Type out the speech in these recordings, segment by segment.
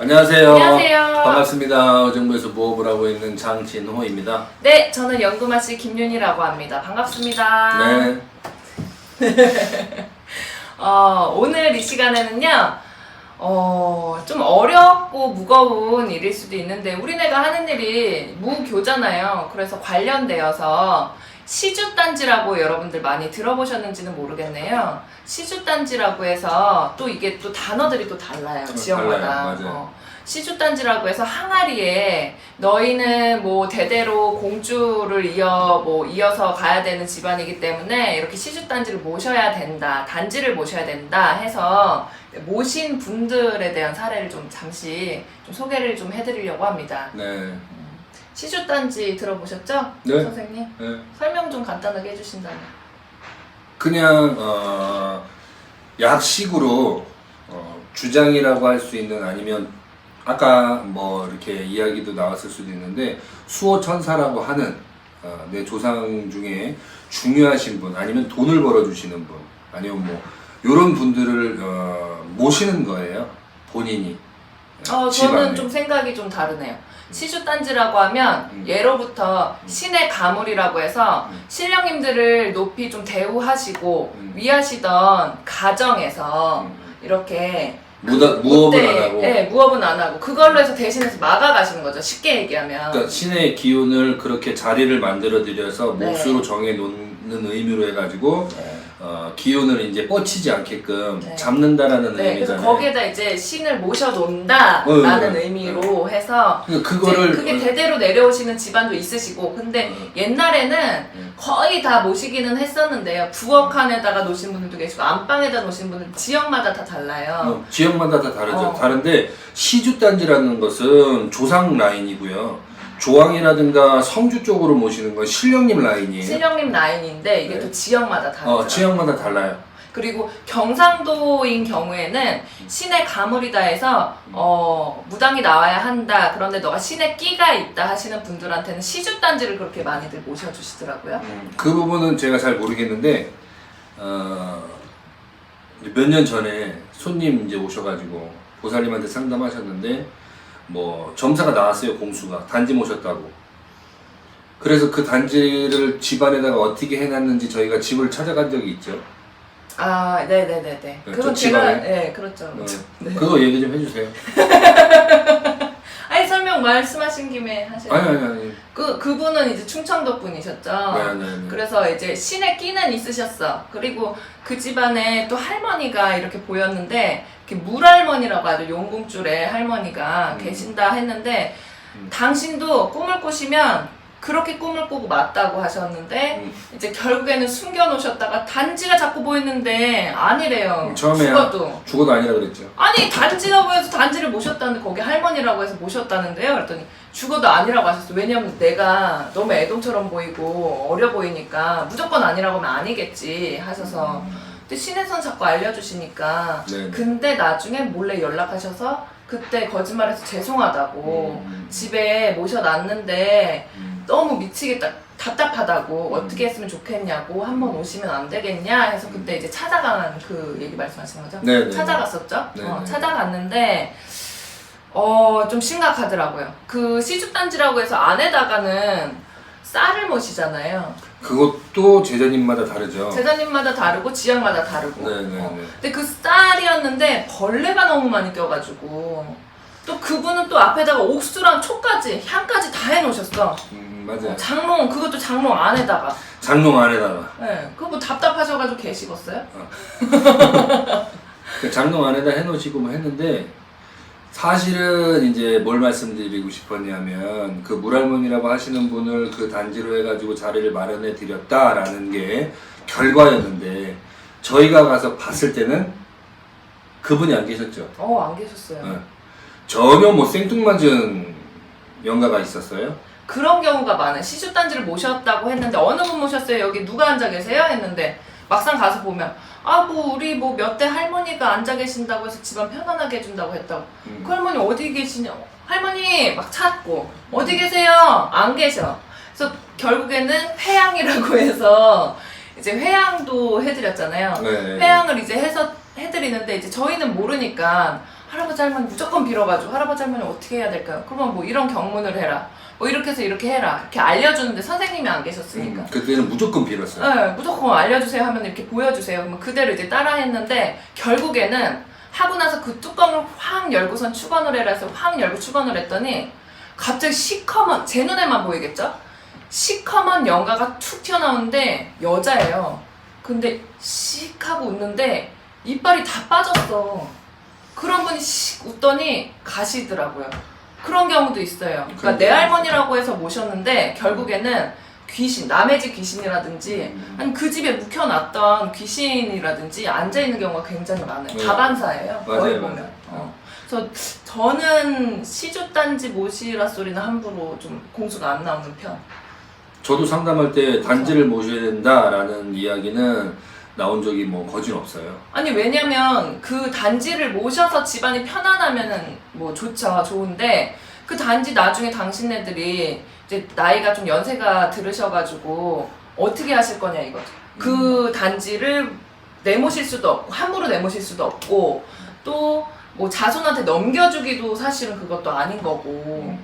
안녕하세요. 안녕하세요. 반갑습니다. 의정부에서 부업을 하고 있는 장진호입니다. 네, 저는 연구마씨 김윤희라고 합니다. 반갑습니다. 네. 오늘 이 시간에는요, 좀 어렵고 무거운 일일 수도 있는데, 우리네가 하는 일이 무교잖아요. 그래서 관련되어서 시주단지라고 여러분들 많이 들어보셨는지는 모르겠네요. 시주단지라고 해서 또 이게 또 단어들이 또 달라요. 지역마다. 달라요. 맞아요. 시주단지라고 해서 항아리에 너희는 뭐 대대로 공주를 이어서 가야 되는 집안이기 때문에 이렇게 시주단지를 모셔야 된다, 단지를 모셔야 된다 해서 모신 분들에 대한 사례를 좀 잠시 좀 소개를 좀 해드리려고 합니다. 네. 시주단지 들어보셨죠? 네. 선생님? 네. 설명 좀 간단하게 해주신다면. 그냥 약식으로 주장이라고 할 수 있는, 아니면 아까 뭐 이렇게 이야기도 나왔을 수도 있는데 수호천사라고 하는 내 조상 중에 중요하신 분, 아니면 돈을 벌어주시는 분, 아니면 뭐 이런 분들을 모시는 거예요. 본인이. 저는 집안에. 좀 생각이 좀 다르네요. 시주단지라고 하면 예로부터 신의 가물이라고 해서 신령님들을 높이 좀 대우하시고 위하시던 가정에서 이렇게 무업은 안 하고. 네, 무업은 안 하고 그걸로 해서 대신해서 막아가시는 거죠. 쉽게 얘기하면. 그러니까 신의 기운을 그렇게 자리를 만들어 드려서 네. 몫으로 정해 놓는 의미로 해가지고 네. 기운을 이제 뻗치지 않게끔 네. 잡는다라는 네, 그래서 의미잖아요. 거기에다 이제 신을 모셔놓는다라는 네. 의미로 해서 그러니까 그거를 그게 대대로 내려오시는 집안도 있으시고, 근데 옛날에는 거의 다 모시기는 했었는데요. 부엌칸에다가 놓으신 분들도 계시고 안방에다 놓으신 분들 지역마다 다 달라요. 지역마다 다 다르죠. 어. 다른데 시주단지라는 것은 조상 라인이고요. 조왕이라든가 성주 쪽으로 모시는 건 신령님 라인이에요. 신령님 라인인데 이게 네. 또 지역마다 다르죠. 지역마다 달라요. 그리고 경상도인 경우에는 신의 가물이다 해서 무당이 나와야 한다, 그런데 너가 신의 끼가 있다 하시는 분들한테는 시주단지를 그렇게 많이들 모셔주시더라고요. 그 부분은 제가 잘 모르겠는데 몇 년 전에 손님 이제 오셔가지고 보살님한테 상담하셨는데 뭐 점사가 나왔어요. 공수가 단지 모셨다고. 그래서 그 단지를 집안에다가 어떻게 해놨는지 저희가 집을 찾아간 적이 있죠. 아, 네네네네. 네, 그건 저 제가, 집안에? 네, 그렇죠. 네. 그거 얘기 좀 해주세요. 아니, 설명 말씀하신 김에 하세요. 아니. 그분은 이제 충청도 분이셨죠. 네. 그래서 이제 신의 끼는 있으셨어. 그리고 그 집안에 또 할머니가 이렇게 보였는데, 이렇게 물할머니라고 하죠. 용궁줄에 할머니가 계신다 했는데, 당신도 꿈을 꾸시면 그렇게 꿈을 꾸고 맞다고 하셨는데, 이제 결국에는 숨겨놓으셨다가 단지가 자꾸 보였는데 아니래요. 처음에 죽어도 아니라 그랬죠. 아니, 단지가 보여서 단지를 모셨다는데 거기 할머니라고 해서 모셨다는데요. 그랬더니 죽어도 아니라고 하셨어요. 왜냐면 내가 너무 애동처럼 보이고 어려 보이니까 무조건 아니라고 하면 아니겠지 하셔서. 근데 신에선 자꾸 알려주시니까. 네. 근데 나중에 몰래 연락하셔서 그때 거짓말해서 죄송하다고 집에 모셔놨는데 너무 미치겠다, 답답하다고 어떻게 했으면 좋겠냐고, 한번 오시면 안 되겠냐 해서 그때 이제 찾아간 그 얘기 말씀하시는 거죠? 네. 찾아갔었죠? 네. 찾아갔는데 좀 심각하더라고요. 그 시주단지라고 해서 안에다가는 쌀을 모시잖아요. 그것도 제자님마다 다르죠. 제자님마다 다르고 지역마다 다르고. 네. 근데 그 쌀이었는데 벌레가 너무 많이 껴가지고 또 그분은 또 앞에다가 옥수랑 초까지 향까지 다 해놓으셨어. 맞아요. 장롱, 그것도 장롱 안에다가. 장롱 안에다가. 네, 그거 뭐 답답하셔가지고 계시겠어요? 그 장롱 안에다 해놓으시고 뭐 했는데, 사실은 이제 뭘 말씀드리고 싶었냐면, 그 물할머니라고 하시는 분을 그 단지로 해가지고 자리를 마련해 드렸다라는 게 결과였는데, 저희가 가서 봤을 때는 그분이 안 계셨죠. 안 계셨어요. 네. 전혀 뭐 생뚱맞은 영가가 있었어요. 그런 경우가 많아요. 시주단지를 모셨다고 했는데 어느 분 모셨어요? 여기 누가 앉아 계세요? 했는데 막상 가서 보면 우리 뭐 몇 대 할머니가 앉아 계신다고 해서 집안 편안하게 해준다고 했다고. 그 할머니 어디 계시냐? 할머니 막 찾고 어디 계세요? 안 계셔. 그래서 결국에는 회양이라고 해서 이제 회양도 해드렸잖아요. 네. 회양을 이제 해서 해드리는데 이제 저희는 모르니까 할아버지 할머니 무조건 빌어가지고 할아버지 할머니 어떻게 해야 될까요? 그러면 뭐 이런 경문을 해라. 뭐 이렇게 해서 이렇게 해라. 이렇게 알려주는데 선생님이 안 계셨으니까. 그때는 무조건 빌었어요. 네, 무조건 알려주세요 하면 이렇게 보여주세요. 그러면 그대로 이제 따라 했는데 결국에는 하고 나서 그 뚜껑을 확 열고선 축원을 해라 해서 확 열고 축원을 했더니 갑자기 시커먼, 제 눈에만 보이겠죠? 시커먼 연가가 툭 튀어나오는데 여자예요. 근데 씩 하고 웃는데 이빨이 다 빠졌어. 그런 분이 씩 웃더니 가시더라고요. 그런 경우도 있어요. 그러니까 내 할머니라고 해서 모셨는데 결국에는 귀신, 남의 집 귀신이라든지 아니면 그 집에 묵혀놨던 귀신이라든지 앉아있는 경우가 굉장히 많아요. 네. 다반사예요. 거의 맞아요, 보면. 맞아요. 그래서 저는 시주단지 모시라 소리는 함부로 좀 공수가 안 나오는 편. 저도 상담할 때 단지를 모셔야 된다라는 이야기는 나온 적이 뭐 거진 없어요. 아니 왜냐면 그 단지를 모셔서 집안이 편안하면은 뭐 좋죠, 좋은데 그 단지 나중에 당신네들이 이제 나이가 좀 연세가 들으셔가지고 어떻게 하실 거냐 이거죠. 그 단지를 내모실 수도 없고 함부로 내모실 수도 없고 또 뭐 자손한테 넘겨주기도 사실은 그것도 아닌 거고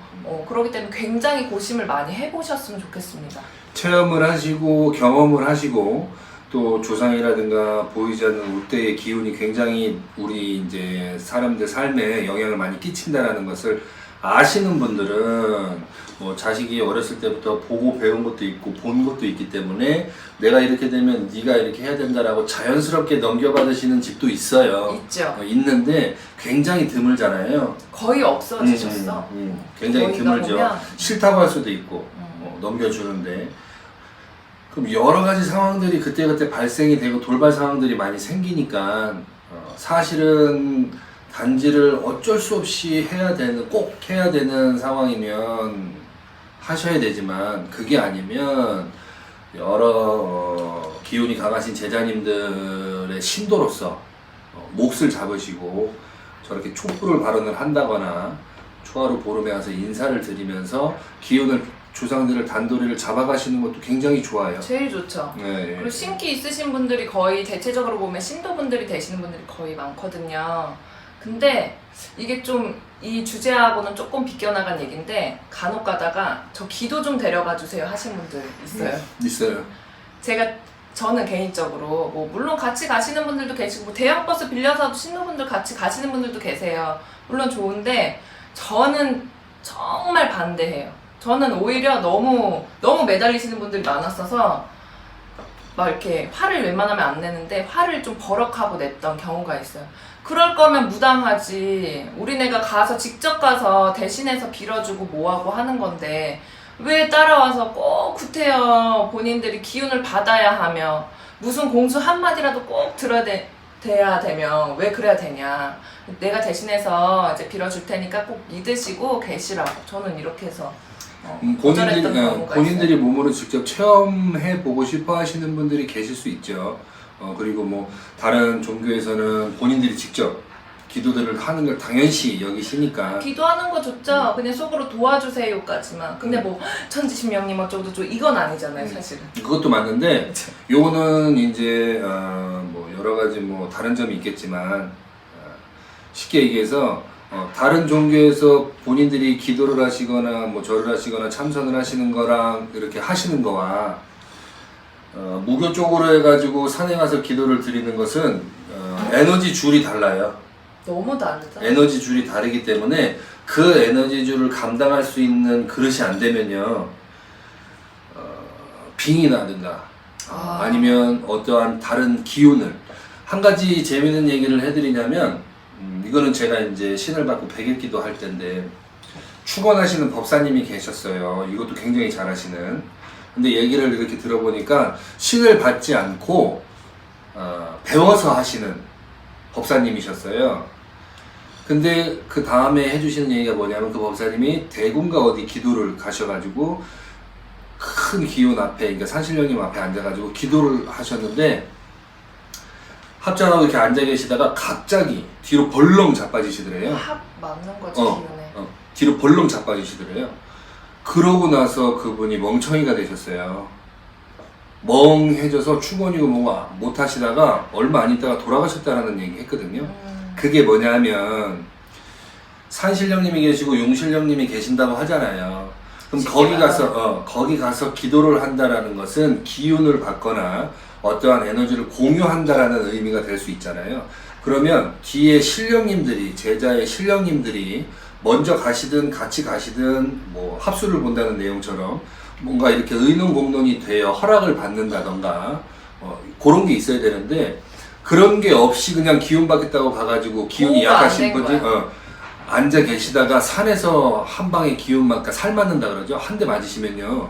그렇기 때문에 굉장히 고심을 많이 해보셨으면 좋겠습니다. 체험을 하시고 경험을 하시고 또 조상이라든가 보이지 않는 울대의 기운이 굉장히 우리 이제 사람들 삶에 영향을 많이 끼친다라는 것을 아시는 분들은 뭐 자식이 어렸을 때부터 보고 배운 것도 있고 본 것도 있기 때문에 내가 이렇게 되면 네가 이렇게 해야 된다라고 자연스럽게 넘겨받으시는 집도 있어요. 있죠. 있는데 굉장히 드물잖아요. 거의 없어지셨어. 굉장히 거기가 드물죠. 보면 싫다고 할 수도 있고 넘겨주는데 그럼 여러 가지 상황들이 그때그때 발생이 되고 돌발 상황들이 많이 생기니까 사실은 단지를 어쩔 수 없이 해야 되는 꼭 해야 되는 상황이면 하셔야 되지만 그게 아니면 여러 기운이 강하신 제자님들의 신도로서 몫을 잡으시고 저렇게 촛불을 발언을 한다거나 초하루 보름에 가서 인사를 드리면서 기운을 조상들을 단도리를 잡아가시는 것도 굉장히 좋아요. 제일 좋죠. 네. 그리고 신기 있으신 분들이 거의 대체적으로 보면 신도분들이 되시는 분들이 거의 많거든요. 근데 이게 좀 이 주제하고는 조금 비껴나간 얘기인데 간혹 가다가 저 기도 좀 데려가 주세요 하신 분들 있어요. 있어요. 저는 개인적으로 뭐 물론 같이 가시는 분들도 계시고 뭐 대형버스 빌려서도 신도분들 같이 가시는 분들도 계세요. 물론 좋은데 저는 정말 반대해요. 저는 오히려 너무 매달리시는 분들이 많았어서 막 이렇게 화를 웬만하면 안 내는데 화를 좀 버럭하고 냈던 경우가 있어요. 그럴 거면 무당하지. 우리네가 가서 직접 가서 대신해서 빌어주고 뭐하고 하는 건데 왜 따라와서 꼭 구태여 본인들이 기운을 받아야 하며 무슨 공수 한마디라도 꼭 들어야 돼야 되면 왜 그래야 되냐. 내가 대신해서 이제 빌어줄 테니까 꼭 믿으시고 계시라고. 저는 이렇게 해서 거절했던 경우가 본인들이 있어요. 몸으로 직접 체험해 보고 싶어 하시는 분들이 계실 수 있죠. 그리고 뭐 다른 종교에서는 본인들이 직접 기도들을 하는 걸 당연시 여기시니까 기도하는 거 좋죠. 그냥 속으로 도와주세요까지만. 근데 뭐 천지신명님 어쩌고저쩌고 이건 아니잖아요, 사실은. 그것도 맞는데 요거는 이제 뭐 여러 가지 뭐 다른 점이 있겠지만 쉽게 얘기해서 다른 종교에서 본인들이 기도를 하시거나 뭐 절을 하시거나 참선을 하시는 거랑 이렇게 하시는 거와 무교 쪽으로 해가지고 산에 가서 기도를 드리는 것은 에너지 줄이 달라요. 너무 다르죠. 에너지 줄이 다르기 때문에 그 에너지 줄을 감당할 수 있는 그릇이 안 되면요 빙이 나든가 아니면 어떠한 다른 기운을 한 가지 재미있는 얘기를 해드리냐면 이거는 제가 이제 신을 받고 백일기도 할 때인데 축원하시는 법사님이 계셨어요. 이것도 굉장히 잘하시는. 근데 얘기를 이렇게 들어보니까 신을 받지 않고 배워서 하시는 법사님이셨어요. 근데 그 다음에 해주시는 얘기가 뭐냐면 그 법사님이 대군가 어디 기도를 가셔가지고 큰 기운 앞에, 그러니까 산신령님 앞에 앉아가지고 기도를 하셨는데 합장하고 이렇게 앉아 계시다가 갑자기 뒤로 벌렁 자빠지시더래요. 확 맞는 거지, 기운에. 뒤로 벌렁 자빠지시더래요. 그러고 나서 그분이 멍청이가 되셨어요. 멍해져서 축원이고 못 하시다가 얼마 안 있다가 돌아가셨다라는 얘기 했거든요. 그게 뭐냐면 산신령님이 계시고 용신령님이 계신다고 하잖아요. 그럼 쉽게 거기 말하면. 가서 거기 가서 기도를 한다라는 것은 기운을 받거나 어떠한 에너지를 공유한다라는 의미가 될 수 있잖아요. 그러면 뒤에 신령님들이 제자의 신령님들이 먼저 가시든 같이 가시든 뭐 합수를 본다는 내용처럼 뭔가 이렇게 의논공론이 되어 허락을 받는다던가 그런 게 있어야 되는데 그런 게 없이 그냥 기운 받겠다고 가가지고 기운이 호흡가 안 약하신 된 분이 거야. 앉아 계시다가 산에서 한 방에 기운 맞까 살 맞는다 그러죠. 한 대 맞으시면요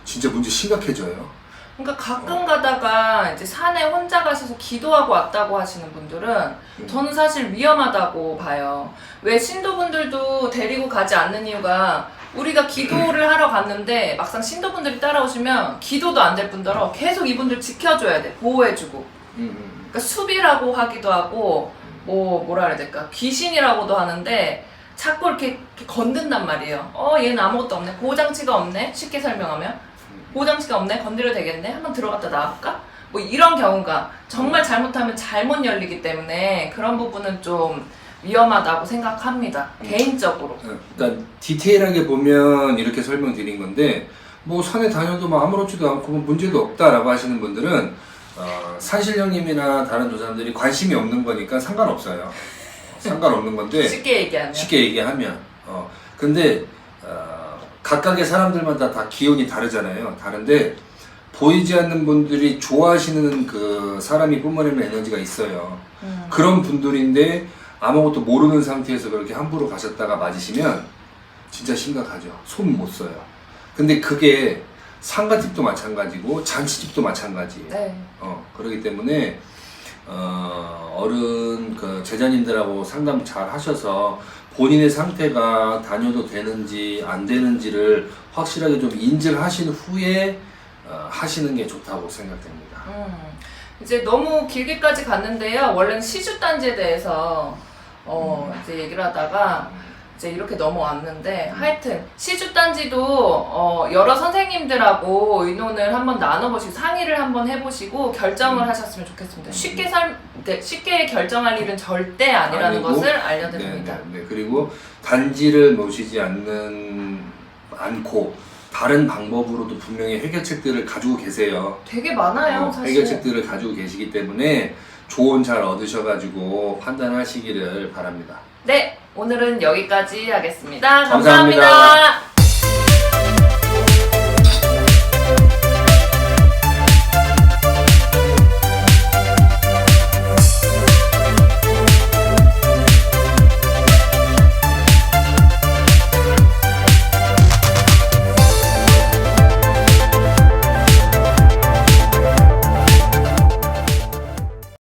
진짜 문제 심각해져요. 그러니까 가끔 가다가 이제 산에 혼자 가셔서 기도하고 왔다고 하시는 분들은 저는 사실 위험하다고 봐요. 왜 신도분들도 데리고 가지 않는 이유가 우리가 기도를 하러 갔는데 막상 신도분들이 따라오시면 기도도 안 될 뿐더러 계속 이분들 지켜줘야 돼. 보호해주고. 그러니까 수비라고 하기도 하고 뭐라 해야 될까 귀신이라고도 하는데 자꾸 이렇게 건든단 말이에요. 얘는 아무것도 없네. 보호장치가 없네. 쉽게 설명하면 보호장치가 없네. 건드려도 되겠네. 한번 들어갔다 나갈까? 뭐 이런 경우가 정말 잘못하면 잘못 열리기 때문에 그런 부분은 좀 위험하다고 생각합니다. 개인적으로. 그러니까 디테일하게 보면 이렇게 설명드린 건데 뭐 산에 다녀도 뭐 아무렇지도 않고 뭐 문제도 없다라고 하시는 분들은 산신령님이나 다른 조상들이 관심이 없는 거니까 상관없어요. 상관없는 건데 쉽게 얘기하면. 근데 각각의 사람들마다 다 기운이 다르잖아요. 다른데 보이지 않는 분들이 좋아하시는 그 사람이 뿜어내는 에너지가 있어요. 그런 분들인데 아무것도 모르는 상태에서 그렇게 함부로 가셨다가 맞으시면 진짜 심각하죠. 손 못 써요. 근데 그게 상가집도 마찬가지고 잔치집도 마찬가지예요. 네. 그렇기 때문에 어른 그 제자님들하고 상담 잘 하셔서 본인의 상태가 다녀도 되는지 안 되는지를 확실하게 좀 인지를 하신 후에 하시는 게 좋다고 생각됩니다. 이제 너무 길게까지 갔는데요. 원래는 시주단지에 대해서 이제 얘기를 하다가 이제 이렇게 넘어왔는데 하여튼 시주단지도 여러 선생님들하고 의논을 한번 나눠보시고 상의를 한번 해보시고 결정을 하셨으면 좋겠습니다. 쉽게 결정할 일은 절대 아니라는 아니고, 것을 알려드립니다. 네. 그리고 단지를 모시지 않고 다른 방법으로도 분명히 해결책들을 가지고 계세요. 되게 많아요, 사실. 해결책들을 가지고 계시기 때문에 조언 잘 얻으셔가지고 판단하시기를 바랍니다. 네, 오늘은 여기까지 하겠습니다. 감사합니다. 감사합니다.